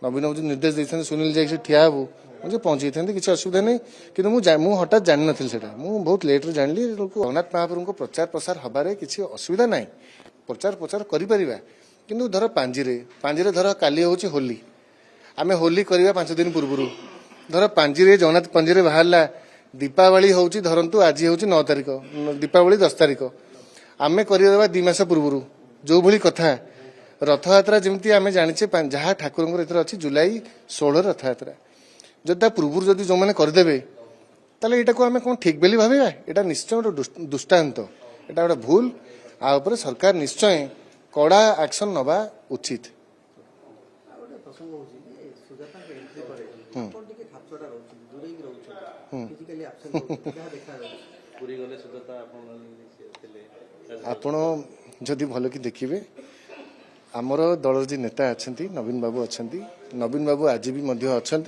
नवीन बाबू निर्देश देते सुनील जाए ठिया हबू मुझे पहुंची था किसी असुविधा नहीं कि हठात जान नी से बहुत लेट्रे जानी जगन्नाथ महाप्रभु को प्रचार प्रसार हबारे किसी असुविधा ना प्रचार प्रचार करें कि धर पांजीरे धर काली हूँ होली आम होली करवा 5 दिन पूर्व धर पांजीरे जगन्नाथ पांजीरे बाहर दीपावली हूँ धरतु आज हूँ 9 तारिख दीपावली 10 तारिख आम करदे 2 मास पूर्व जो भली कथा रथयात्रा जमी आम जाचे जहाँ ठाकुर अच्छी जुलाई 16 रथयात्रा जब पूर्व जदि जो मैंने करदे ताले यहाँ को आम कौन ठीक बोली भाव यहाँ निश्चय गोटे दुष्टांत यहाँ गोटे भूल आउे सरकार निश्चय कड़ा एक्शन नवा उचित। आपण जदि भल कि देखिए आमर दल जी नेता अच्छा नवीन बाबू अच्छा नवीन बाबू आज भी अच्छा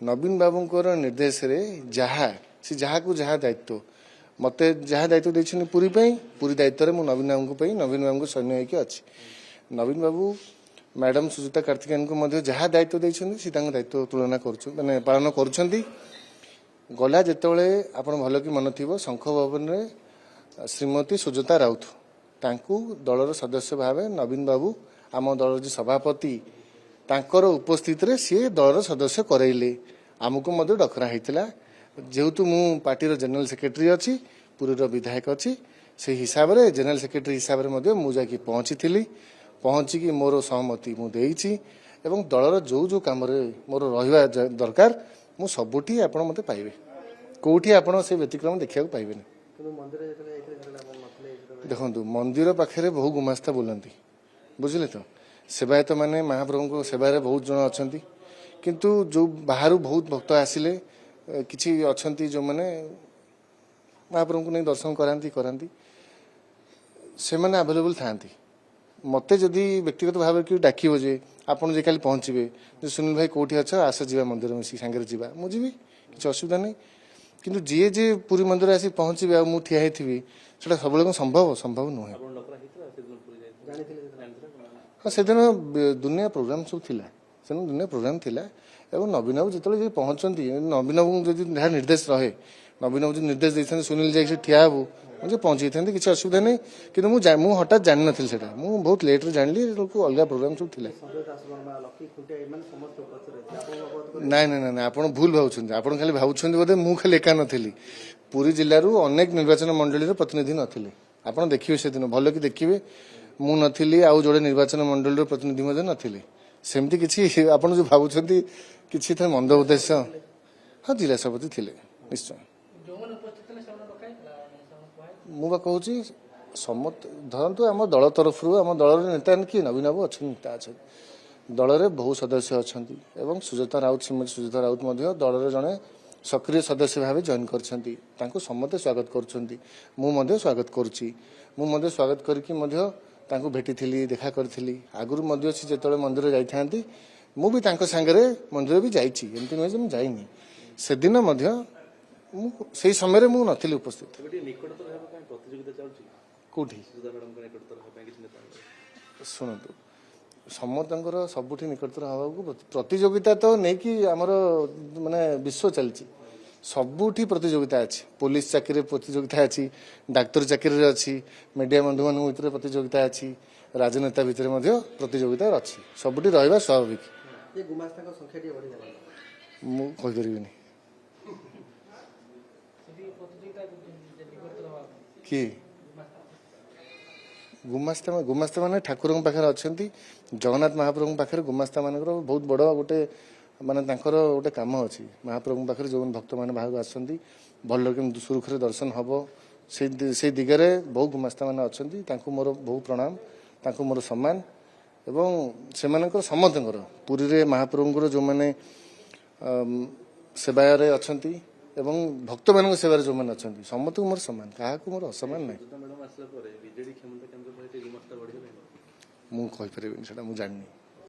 नवीन बाबूर निर्देश रे जहाँ से जहाँ को जहाँ दायित्व मत जहाँ दायित्व देते पूरी दायित्व में नवीन बाबू नवीन बाबू को सैन्य होगी अच्छी नवीन बाबू मैडम सुजीता कार्तिकेयन को जहाँ दायित्व देते दायित्व तुलना कर पालन कर गला जिते आप भल कि मन थी शंख भवन में श्रीमती सुजाता राउत तांकू दलर सदस्य भाव नवीन बाबू आम दल सभापति तांकर उपस्थित रे सी दलर सदस्य करैले आमको डकरा होता जेहेतु मु पार्टी जनरल सेक्रेटरी अच्छी पुरी विधायक अच्छी से हिसाब रे जनरल सेक्रेटरी हिसाब रे मुझे पहुंची पहुंचिकी मोर सहमति मुझे एवं दलर जो जो कम मोर रहा दरकार मु सबुठी आपण मते पाइबे कोठी आपण से व्यतिक्रम देखा पाइबे देखु मंदिर पाखे बहु गुमास्ता बोलती बुझे तो सेवायत माने महाप्रभु को सेवारे बहुत जन अच्छा किंतु जो बाहर बहुत भक्त आसिले किसी अच्छा जो मैंने महाप्रभु को नहीं दर्शन कराती से मैंने आवेलेबल था मत जदि व्यक्तिगत भाव कि डाक जे आपड़ जे खाली पहुँचे सुनील भाई कौटी अच्छ आस जा मंदिर मिसी सांगे जा मुझे किसी असुविधा नहीं किंतु जी जे पूरी मंदिर आसी पहुँचे मुझे ठिया होती सब संभव संभव नुहे हाँ से दिन दुनिया प्रोग्राम सब थिला से दुनिया प्रोग्राम थिला एवं नवीन बाबू जो पहुँचती नवीन बाबू जहाँ निर्देश रहे नवीन बाबू निर्देश देते सुनील जाए ठिया हबू मुझे पहुंची था किसी असुविधा नहीं कि हठात जान नी से बहुत लेट्रे जानी अलग प्रोग्राम सब थिला ना ना ना आप भूल भावुं आप खाली भावुं बोधे मु खाली एका नी पुरी जिलूर अनेक निर्वाचन मंडली प्रतिनिधि नथिले आप देखिए से दिन भल कि देखिए मु नी आउ जोड़े निर्वाचन मंडली प्रतिनिधि नथिले सेमती किसी आप जो भावुं किसी था मंद उद्देश्य हाँ जिला सभापति थिले निश्चय मुझे कहूँ समत धरतु आम दल तरफ आम दल नेता किए नवीन बाबू अच्छे नेता अच्छा दल में बहुत सदस्य अच्छा एवं सुजाता राउत श्रीमती सुजाता राउत दल जड़े सक्रिय सदस्य भाव जॉइन कर समस्ते स्वागत कर स्वागत करुच्ची मुझे स्वागत करके भेटी देखा करी आगुरी सी जो मंदिर जाती मुझे सांगे मंदिर भी जाइए एमती नुहे मुझे जाइनी से दिन से समय मुझे नी उपस्थित कौटी शुणु समस्त सबुठ निकटतर हवा प्रतियोगिता तो नहीं कि आमर माने विश्व चलती सबुठी प्रतियोगिता अच्छी पुलिस चाकरी प्रतियोगिता अच्छी डाक्तर चाकरी अच्छी मीडिया बंधु मान भर प्रतियोगिता अच्छी राजनेता भितर प्रतियोगिता अच्छी सबुठी रहा स्वाभाविक मुझे कि गुमास्ता माने ठाकुर पाखे अच्छा जगन्नाथ महाप्रभु पाखे गुमास्ता मान बहुत बड़ गोटे माने गोटे कम अच्छी महाप्रभु पाखे जो भक्त मैंने बाहर आसती भल सुरुखुरे दर्शन हम से दिगरे बहुत गुमास्ता मैंने अच्छा मोर बहुत प्रणाम मोर सम्मान एवं से समस्त पुरी रे महाप्रभुर जो मैंने सेवाय अच्छा एवं भक्त मान सेवार जो मैंने अच्छा समस्त मोर सम्मान क्या मोर असम्मान ना मुझे जानी।